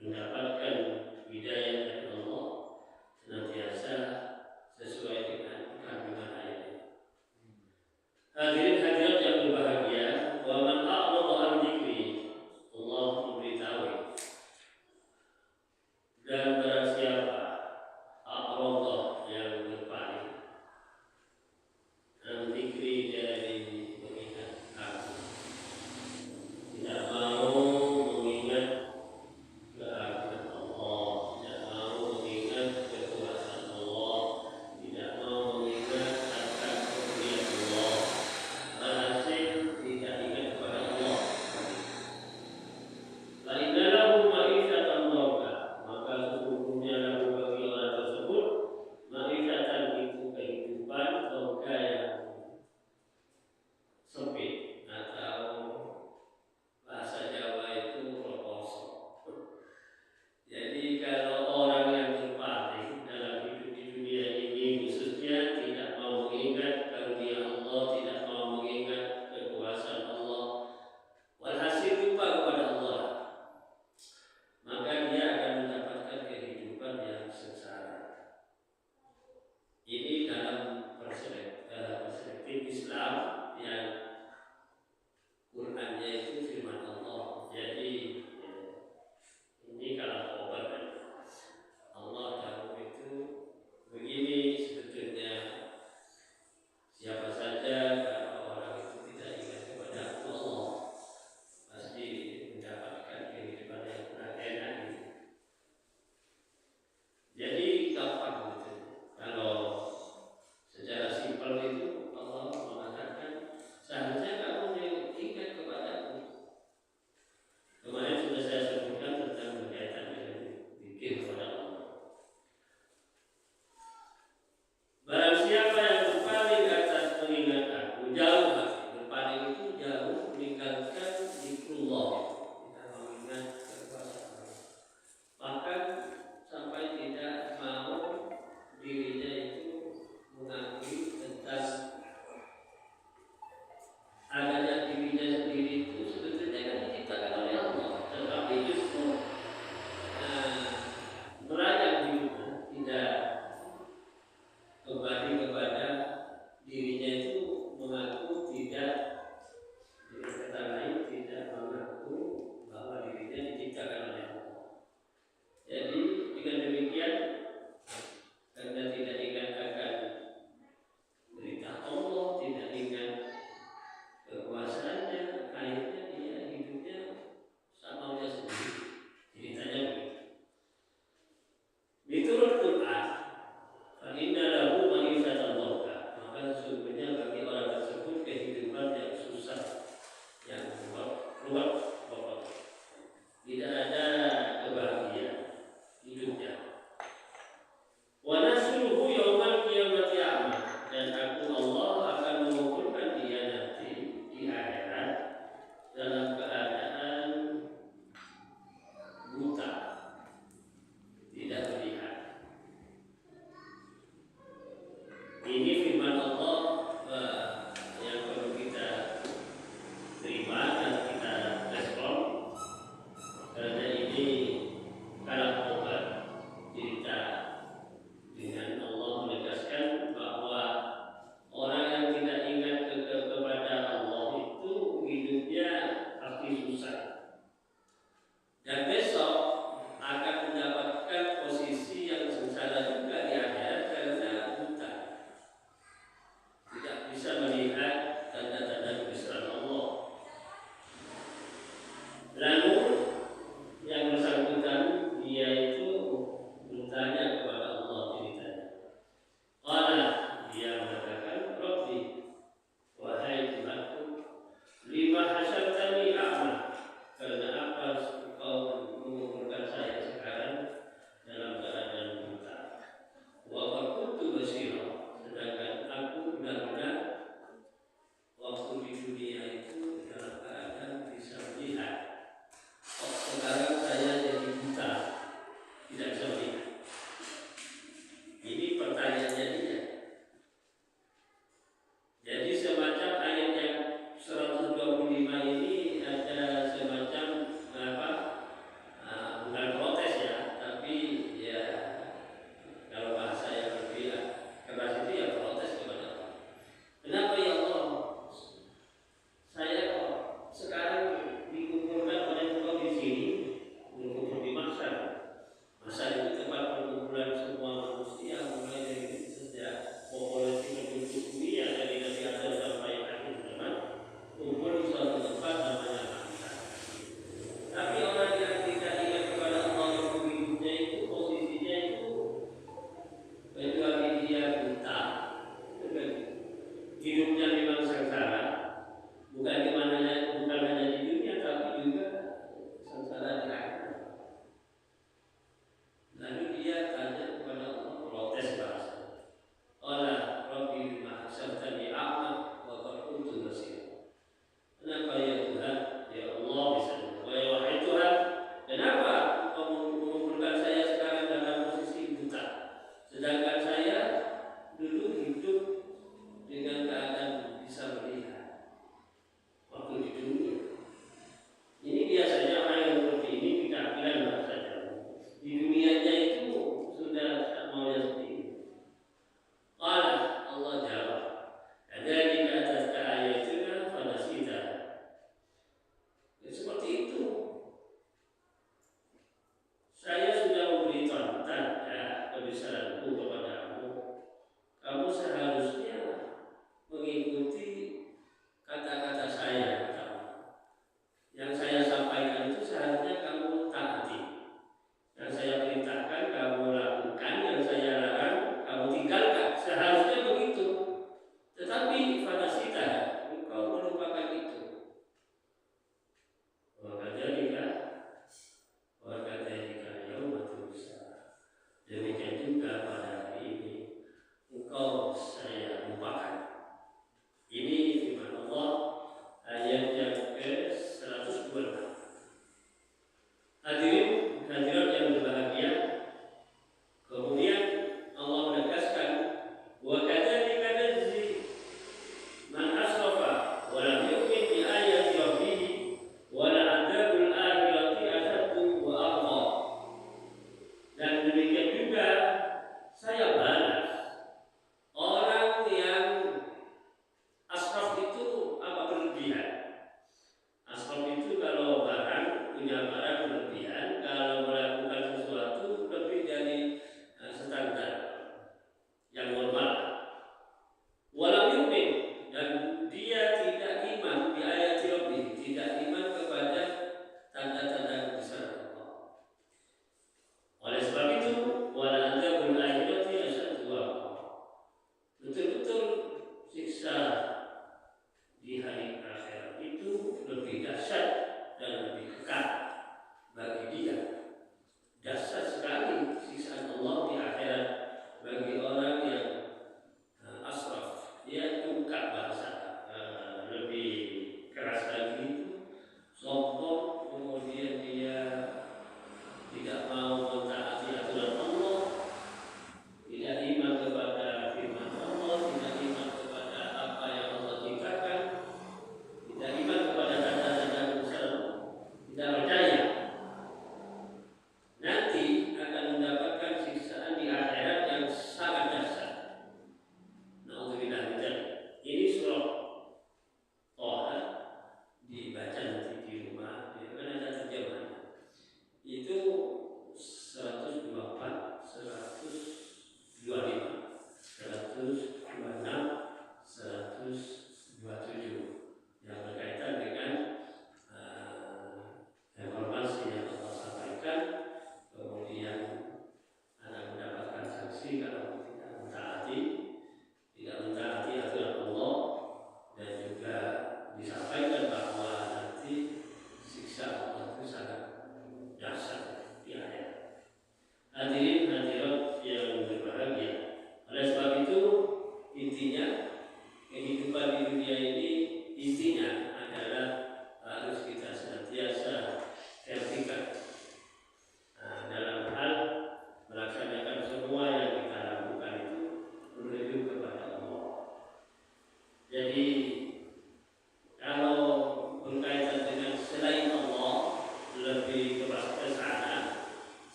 mendapatkan hidayah dari Allah senantiasa sesuai dengan kandungan ayat ini. Hadirin hadirat yang berbahagia, wa man a'rada an dzikri, Allah memberitahu, dan barang siapa a'rada yang berpaling an dzikri dari mengingat aku, tidak mau mengingat kehadiran Allah, tidak mau mengingat kekuasaan Allah, tidak mau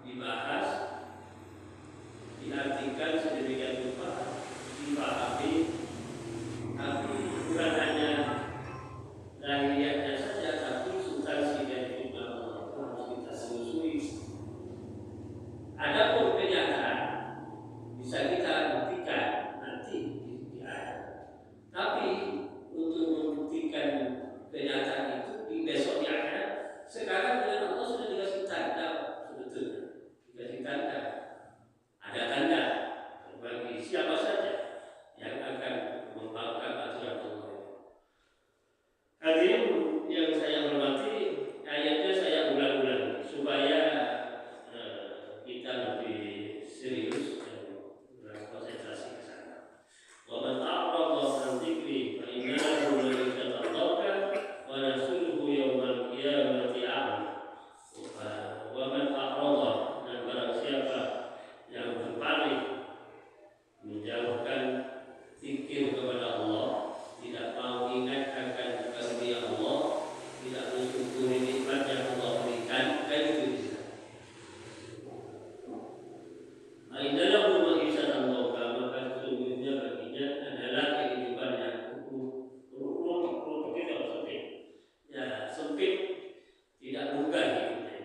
dibahas, diartikan sedemikian rupa, dipahami, tapi bukan hanya lahiriahnya saja, tapi substansi dari firman Allah harus kita telusuri. Adapun kenyataan bisa kita buktikan nanti di akhir. Tapi untuk membuktikan kenyataan itu di besok di akhirat, sekarang dengan Allah sudah dikasih tanda sebetulnya, dikasih tanda. Ada tanda bagi siapa saja yang akan membangkang aturan Allah. Hadirin yang saya hormati, ayatnya saya ulang-ulang supaya kita lebih serius dan konsentrasi ke sana. Wa man a'rada 'an dzikri fa inna lahu ma'ishatan dhanka wa nahsyuruhu yaumal qiyamati a'ma. Wa man a'rada, dan barang siapa yang berpaling menjauhkan zikir kepada Allah, tidak mau ingat akan karunia Allah, tidak mensyukuri nikmat yang Allah berikan, kayak gitu. Adalah ma'ishatan dhanka, maka sesungguhnya baginya adalah kehidupan yang sempit, tidak mudah hidupnya.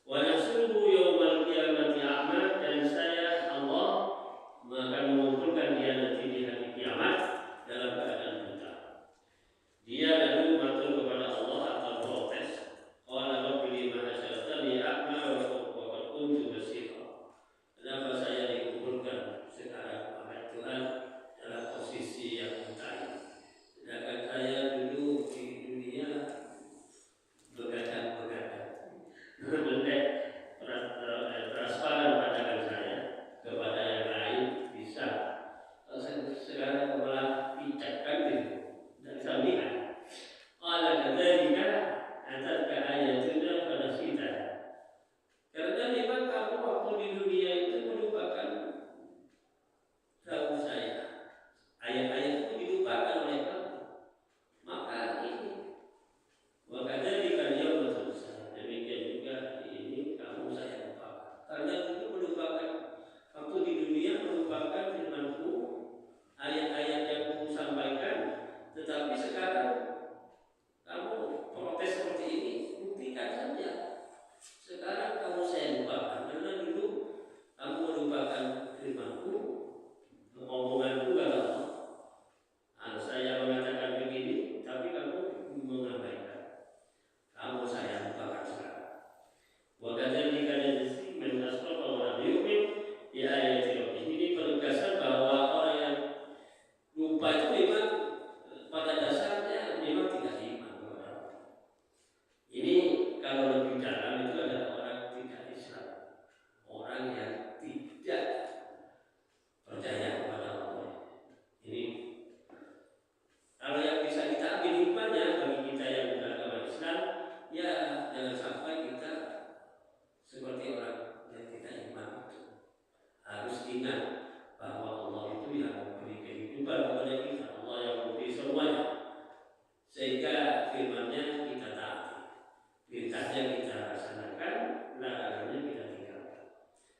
Wa nahsyuruhu yaumal qiyamati a'ma, dan saya Allah akan mengumpulkan dia nanti di hari kiamat dalam keadaan buta. Dia lalu matur kepada Allah atau protes, qala rabbi lima hasyartani a'ma wa qad kuntu basira. Kenapa saya dikumpulkan sekarang, wahai Tuhan, dalam posisi yang buta ini? Sedangkan saya dulu di dunia begadang-begadang, melek, transparan pandangan saya kepada yang lain bisa. Sekarang malah picatkan gitu, tidak bisa melihat. Qala kadzalika atatka ayatuna fanasita. Karena memang kamu waktu di dunia itu melupakan dahulu saya, ayat-ayat itu dilupakan oleh kamu. Maka ini, maka dari kalian betul, demikian juga ini kamu saya lupakan. Karena itu melupakan waktu di dunia, melupakan firman-Ku, ayat-ayat yang Ku sampaikan. Tetapi sekarang kamu protes seperti ini, buktikan saja. Sekarang kamu saya lupakan, karena dulu kamu melupakan firman-Ku, omongan-Ku kata Allah. Saya mengatakan begini, tapi kamu mengabaikan. Kamu saya lupakan sekarang. Wa kadzalika najzi man asrafa wa lam yu'min bi ayati rabbih. Ini penegasan bahwa orang yang lupa itu memang pada dasarnya memang tidak iman kepada Allah. Ini kalau lebih dalam itu adalah orang tidak Islam, orang yang tidak percaya kepada Allah. Ini kalau yang bisa kita ambil hikmahnya bagi kita yang beragama Islam, ya jangan sampai kita seperti orang yang tidak iman itu. Harus ingat bahwa Allah itu yang memberi kehidupan kepada kita, Allah yang memberi semuanya, sehingga firman-Nya kita taati, perintahnya kita laksanakan, larangannya kita tinggalkan.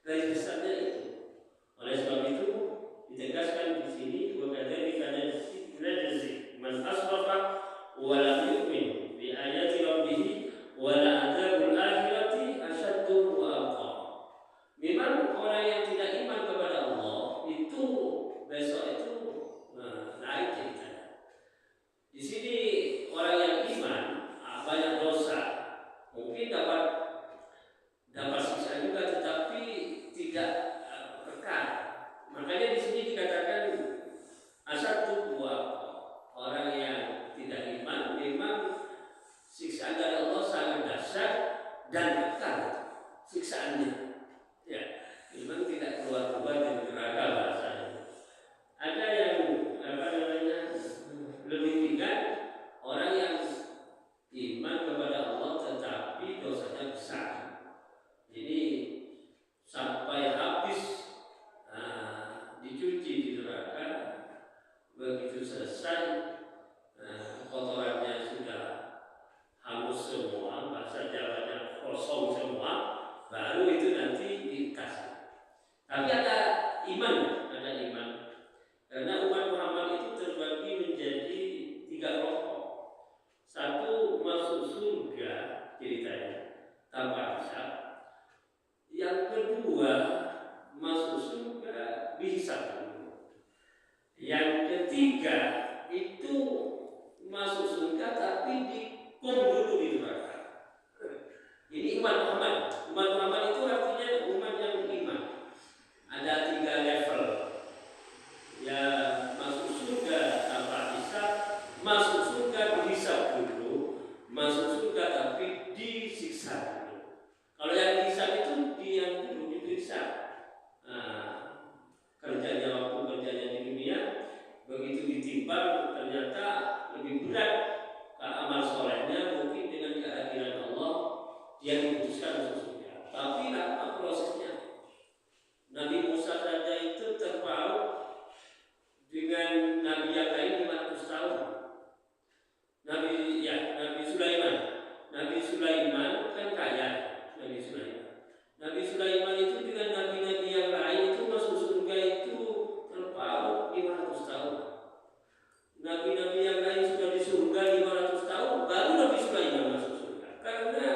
Garis besarnya itu. Oleh sebab itu ditegaskan di sini, wa kadzalika najzi man asrafa wa lam yu'min bi ayati rabbih wa la adzabul akhirati asyaddu wa abqa. Memang orang yang tidak iman kepada Allah itu besok itu naik ceritanya. Di sini orang yang iman banyak dosa, mungkin dapat siksa juga, tetapi tidak kekal. Makanya di sini dikatakan asyaddu wa abqa. Orang yang tidak iman memang siksaan dari Allah sangat dahsyat dan kekal siksaannya. Ya, memang tidak keluar-keluar dari neraka bahasanya. Ada yang lebih ringan, orang yang iman kepada Allah tetapi dosanya besar. Ini sampai habis dicuci di neraka, begitu selesai kotorannya sudah hangus semua, bahasa Jawanya kosong semua, baru itu nanti kedua masuk surga dihisab dulu. Yang ketiga itu masuk surga tapi dikum dulu di neraka. Ini umat Muhammad. Umat Muhammad itu artinya umat yang beriman. Ada 3 level. Ya masuk surga tanpa hisab, masuk surga dihisab dulu, masuk surga tapi disiksa dulu. Kalau yang dihisab itu dia dulu diperiksa. Kerjanya waktu kerjanya di dunia, begitu ditimbang ternyata lebih berat amal solehnya, mungkin dengan kehadiran Allah dia diputuskan masuk surga. Tapi apa prosesnya? Nabi Musa saja itu terpaut dengan nabi yang lain 500 tahun. Nabi Sulaiman. Nabi Sulaiman kan kaya. Nabi Sulaiman itu dengan nabi-nabi yang lain itu masuk surga itu terpaut 500 tahun. Nabi-nabi yang lain sudah di surga 500 tahun, baru Nabi Sulaiman masuk surga. Karena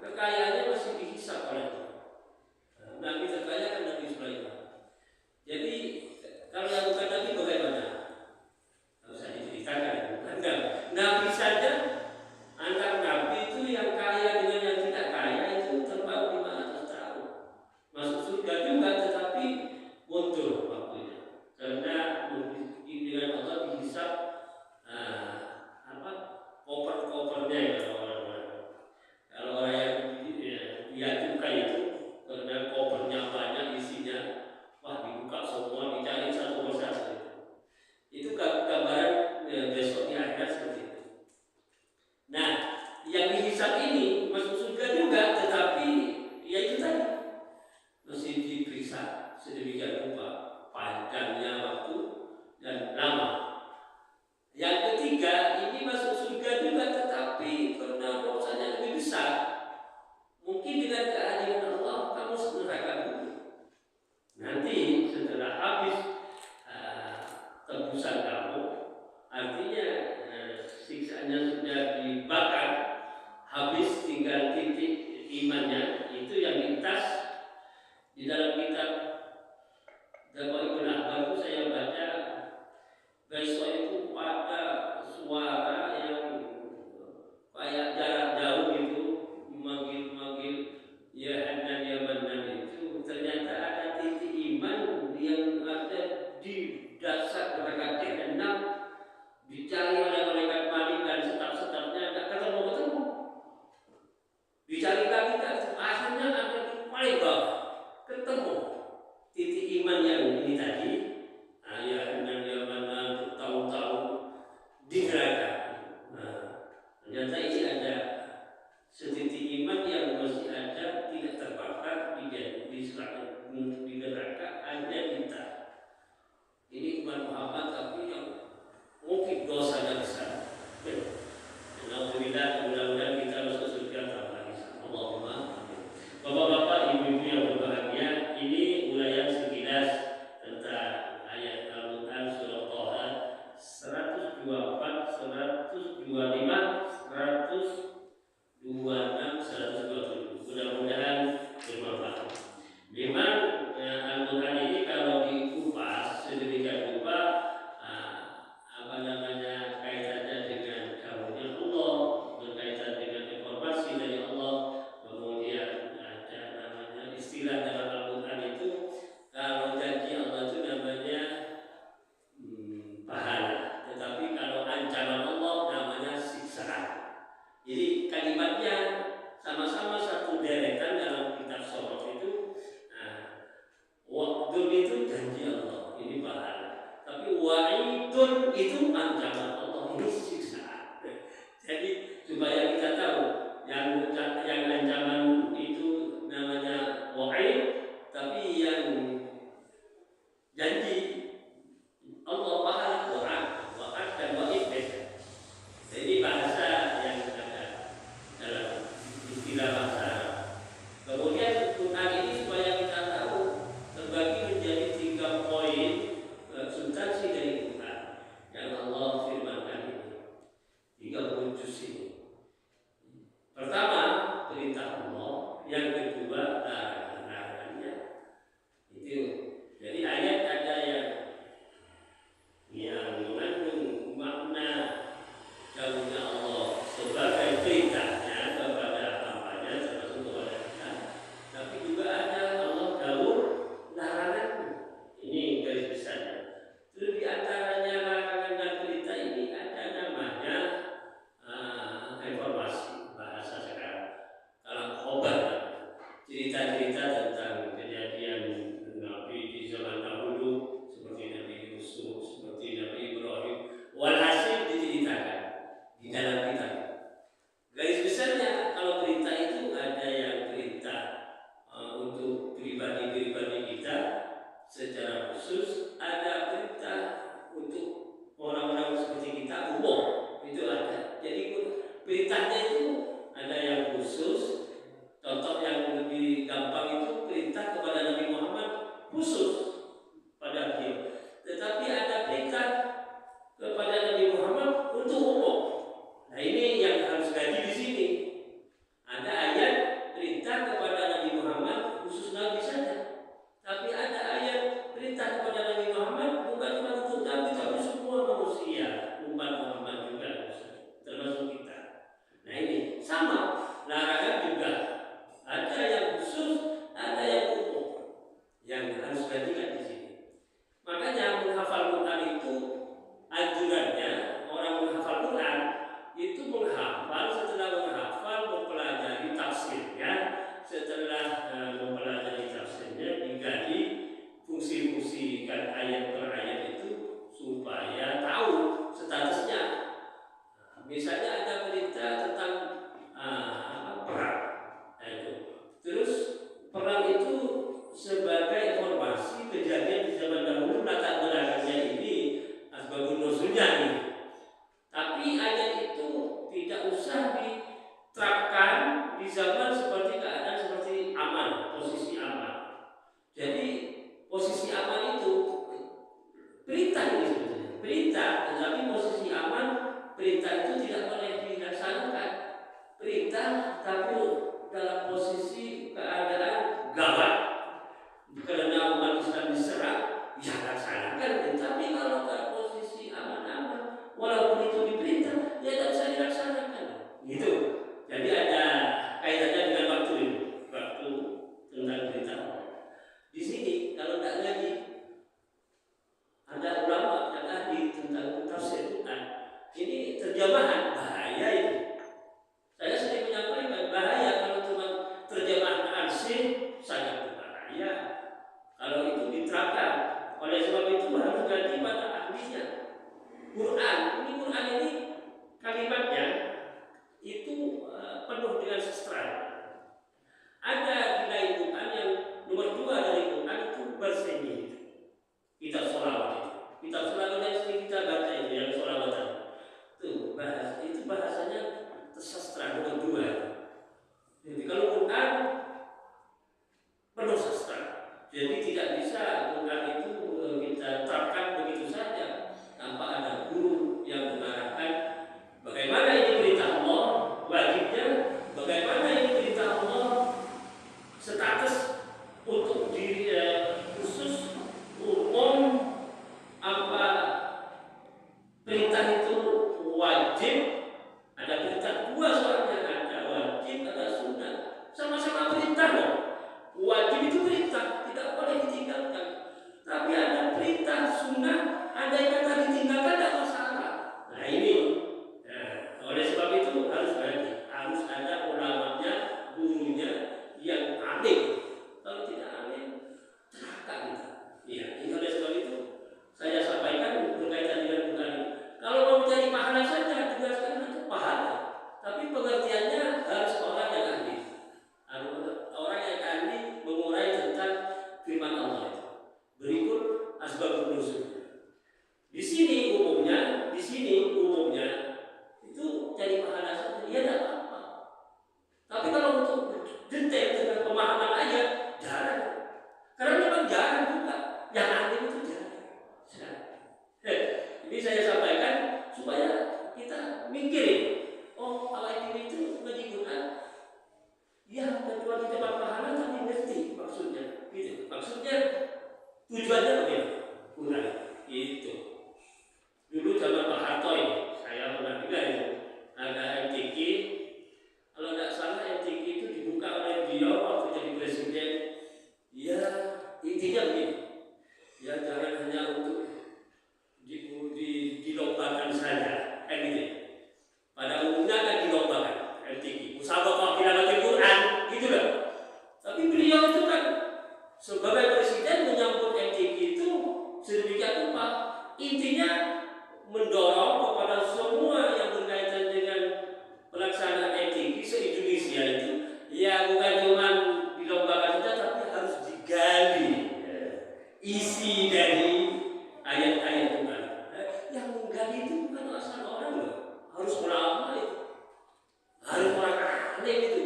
kekayaannya masih dihisab oleh Allah. Nabi terkaya kan Nabi Sulaiman. Jadi kalau yang bukan Nabi bagaimana? Tidak usah diceritakan. Nabi saja antar Nabi itu yang kaya dengan yang tidak kaya itu terpaut 500 tahun. Masuk surga juga tetapi mundur waktunya. Karena dengan Allah dihisab koper-kopernya ya orang-orang. Kalau orang yang dia cukai itu karena kopernya banyak isinya, wah dibuka semua, dicari satu persatu. Itu gambaran besok di akhirat seperti itu. Nah, yang dihisab ini masuk surga juga, tetapi ya itu tadi mesti diperiksa sedemikian rupa, panjangnya waktu dan lama. Yang ketiga ini masuk surga juga, tetapi karena dosanya lebih besar, mungkin dengan kehadiran Allah kamu neraka dulu. Nanti setelah habis tebusan kamu, artinya siksaannya sudah dibakar, habis tinggal titik imannya, itu yang lintas di dalam kitab Daqaiqul Ahbar itu saya baca besok itu pada suara yang kayak jarak jauh itu memanggil ya Hanan ya Manan, itu ternyata ada titik iman yang ada di dasar neraka Jahanam, dicari oleh malaikat Malik dan setap-setapnya tidak ketemu. Dicari lagi akhirnya ada di paling bawah ketemu titik iman yang ini tadi. Ya Hanan ya Manan bertahun-tahun di neraka. Ternyata ini ada setitik iman yang masih ada, tidak terbakar di neraka, hanya kita. Ini umat Muhammad tapi yang mungkin dosanya besar. Alhamdulillah, mudah-mudahan kita masuk surga tanpa hisab. Allahumma amin. Bapak-bapak, ibu-ibu yang berbahagia, ini uraian sekilas tentang ayat Al-Quran surah Thaha 124, 125, 126, 127. Mudah-mudahan bermanfaat. Memang Al-Quran ini kalau dikupas sedemikian rupa, kaitannya dengan karunia Allah, berkaitan dengan informasi dari Allah, kemudian ada namanya istilah dalam Al-Quran itu, kalau janji Allah itu namanya pahala, tetapi kalau ancaman Allah namanya siksaan. Jadi kalimatnya sama-sama satu deretan dalam kitab Shorah itu. Wa'dun itu janji Allah, ini pahala. Tapi wa'idun itu ancaman Allah, ini siksaan. Jadi supaya kita tahu yang ancaman itu namanya wa'id, tapi yang janji Allah pahala Quran, wa'ad dan wa'id beda. Jadi bahasa yang ada dalam istilah bahasa Arab. Kemudian Quran ini supaya kita tahu terbagi menjadi 3 poin substansi dari Quran yang Allah firmankan ini. cerita tentang kejadian Nabi di zaman dahulu seperti Nabi Yusuf, seperti Nabi Ibrahim. Walhasil diceritakan di dalam kitab. Garis besarnya kalau perintah itu ada yang perintah untuk pribadi-pribadi kita secara khusus, ada perintah untuk orang-orang seperti kita umum, itu ada. Jadi perintahnya itu ada yang khusus. Contoh yang lebih gampang itu perintah kepada Nabi Muhammad khusus pada beliau. Tetapi ada perintah kepada Nabi Muhammad untuk umum. Nah ini yang harus kaji di sini. Ada ayat perintah kepada Nabi Muhammad khusus Nabi saja. Tapi ada ayat perintah kepada Nabi Muhammad bukan cuma untuk Nabi tapi semua manusia, umat Muhammad juga termasuk kita. Nah ini sama, larangan juga ada yang khusus, ada yang umum yang harus diperhatikan di sini. Makanya menghafal Quran itu anjurannya orang menghafal Quran itu menghafal, setelah menghafal mempelajari tafsirnya, setelah mempelajari tafsirnya digali fungsi-fungsi ayat per ayat itu supaya tahu statusnya. Misalnya ada berita tentang perang, terus perang itu sebagai informasi kejadian di zaman dahulu, latar belakangnya ini asbabun nuzulnya ini. Tapi ayat itu tidak usah diterapkan di zaman seperti keadaan seperti aman, posisi aman. Jadi posisi aman itu perintah ini sebetulnya, perintah, tetapi posisi aman, perintah itu tidak boleh dilaksanakan. Perintah tapi dalam posisi keadaan gawat karena umat Islam diserang, ya laksanakan. Tapi kalau dalam posisi aman-aman, walaupun itu diperintah, ya tidak bisa dilaksanakan. Gitu. Jadi ada kaitannya dengan waktu ini, waktu tentang perintah. Di sini kalau tidak ngaji, ada ulama yang ahli tentang tafsir Quran. Ini terjemahan bahaya itu. Saya sering menyampaikan bahaya kalau cuma terjemahan ansih, sangat berbahaya. Kalau itu diterapkan, oleh sebab itu harus ganti pada ahlinya. Quran ini kalimatnya itu penuh dengan sastra. Ada nilai Quran yang nomor 2 dari Quran itu berseni. Kitab sholawat itu. Kitab sholawat yang sering kita baca itu, yang sholawatan. Itu bahasanya sastra nomor 2. Jadi kalau Quran penuh sastra. Jadi tidak bisa Quran itu kita terapkan begitu saja tanpa ada guru yang mengarahkan bagaimana ini perintah Allah, wajibnya, bagaimana ini perintah Allah, status untuk diri khusus, umum, apa perintah itu wajib, ada perintah 2 soalnya, ada wajib, ada sunnah, sama-sama perintah loh. Wajib itu perintah, tidak boleh ditinggalkan. Tapi ada perintah sunnah, ada sebagai presiden menyambut MTQ itu sedemikian rupa. Intinya mendorong kepada semua yang berkaitan dengan pelaksanaan MTQ se-Indonesia itu ya bukan cuma dilombakan saja, tapi harus digali isi dari ayat-ayat Tuhan. Yang menggali itu bukan asal orang loh, harus ulama itu, harus orang alim itu,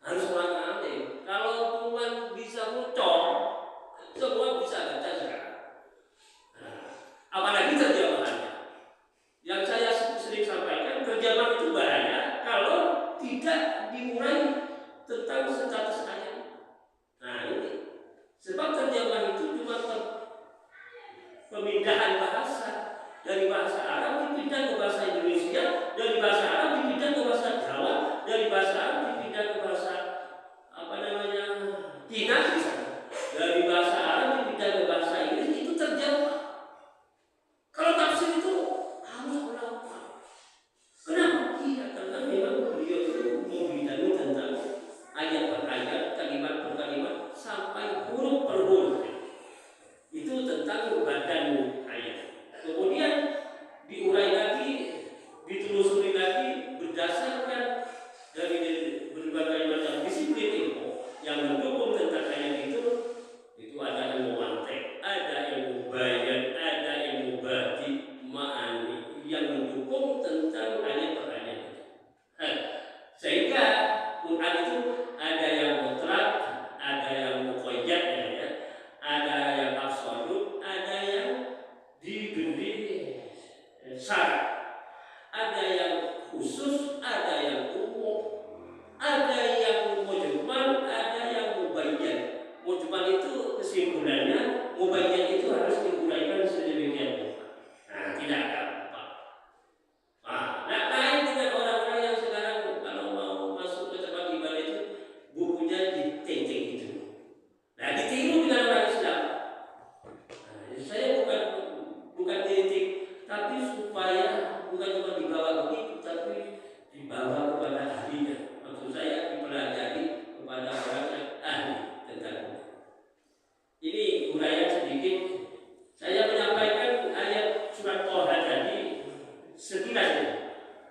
harus orang alim. Kalau cuma bisa muncul, semua bisa baca sekarang. Apalagi terjemahannya. Yang saya sering sampaikan, terjemahan itu bahaya kalau tidak diurai tentang status ayat. Nah ini, sebab terjemahan itu cuma pemindahan bahasa dari bahasa Arab dipindah ke bahasa Indonesia, dari bahasa Arab dipindah ke bahasa Jawa, dari bahasa Arab dipindah ke bahasa Cina, dari bahasa Arab dipindah ke bahasa Inggris. Itu terjemah. Kalau tafsir itu harus ulama. Kenapa? Iya, karena memang beliau itu membidangi tentang ayat per ayat, kalimat per kalimat, sampai huruf per huruf. Itu tentang badan ayat. Kemudian diurai lagi, ditelusuri lagi berdasarkan dari berbagai macam disiplin ilmu yang mendukung tentang ayat itu ada ilmu mantek, ada ilmu bayan, ada ilmu badi, ma'ani yang mendukung tentang ayat per ayat itu. Sehingga Quran itu ada yang mutlak, ada yang muqayyad, ya, ada yang absolut, ada yang diberi syarat, ada yang khusus, ada yang umum, ada yang mujmal, ada yang mubayyan. Mujmal itu kesimpulannya, mubayyan itu harus diuraikan sedemikian rupa. Nah, tidak ada apa. Nah, lain dengan orang-orang yang sekarang kalau mau masuk ke tempat ibadah itu bukunya ditenteng gitu. Nah, ditiru dengan orang Islam. Nah, saya bukan kritik, tapi supaya bukan cuma dibawa begitu, tapi dibawa kepada ahlinya. Maksud saya dipelajari kepada orang yang ahli tentang ini. Uraian sedikit, saya menyampaikan ayat surat Toha tadi sekilas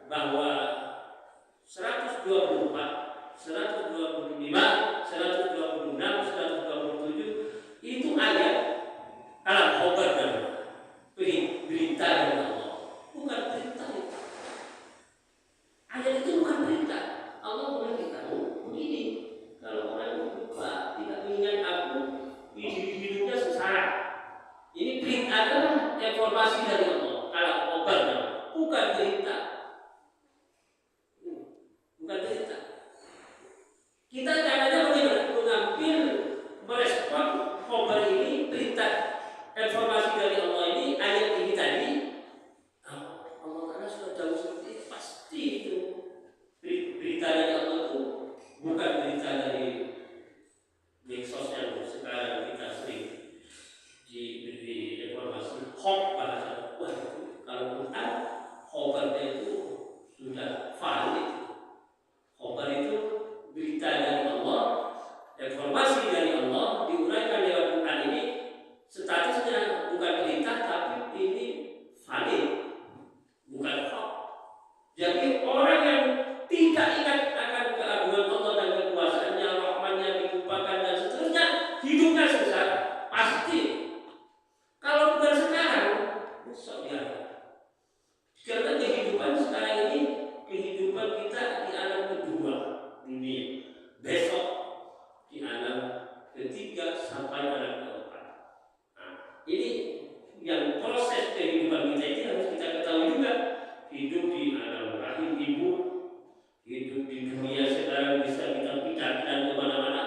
bahwa 124, 125, 126, 127 itu ayat alam khobar dan berita dari Allah, bukan perintah. Ayat itu bukan perintah. Allah memberitahu begini, kalau orang lupa tidak mengingat aku, hidupnya sengsara. Ini perintah adalah informasi dari Allah. Kalau khobar bukan perintah. Bukan perintah. Kita caranya bagaimana? Mengambil, merespon khobar ini, perintah, informasi dari Allah ini, ayat ini tadi. Allah Ta'ala sudah jauh seperti itu, pasti itu berita dari Allah itu bukan berita dari medsos yang sekarang kita sering diberi informasi hoax bahasa. Wah, kalau Quran khobarnya itu sudah valid. Khobar itu berita dari Allah, informasi dari Allah diuraikan lewat Quran ini. Statusnya bukan perintah, tapi ini valid, bukan hoax. Jadi orang yang tidak ingat akan keagungan Allah dan kekuasaannya, rahmannya dilupakan dan seterusnya, hidupnya sengsara pasti. Kalau bukan sekarang, besok dia. Karena kehidupan sekarang ini kehidupan kita di alam kedua dunia, besok di alam ketiga sampai alam keempat. Nah, ini yang proses kehidupan kita ini harus kita ketahui juga. Hidup di alam rahim ibu, hidup di dunia sekarang bisa kita pindah dan kemana-mana.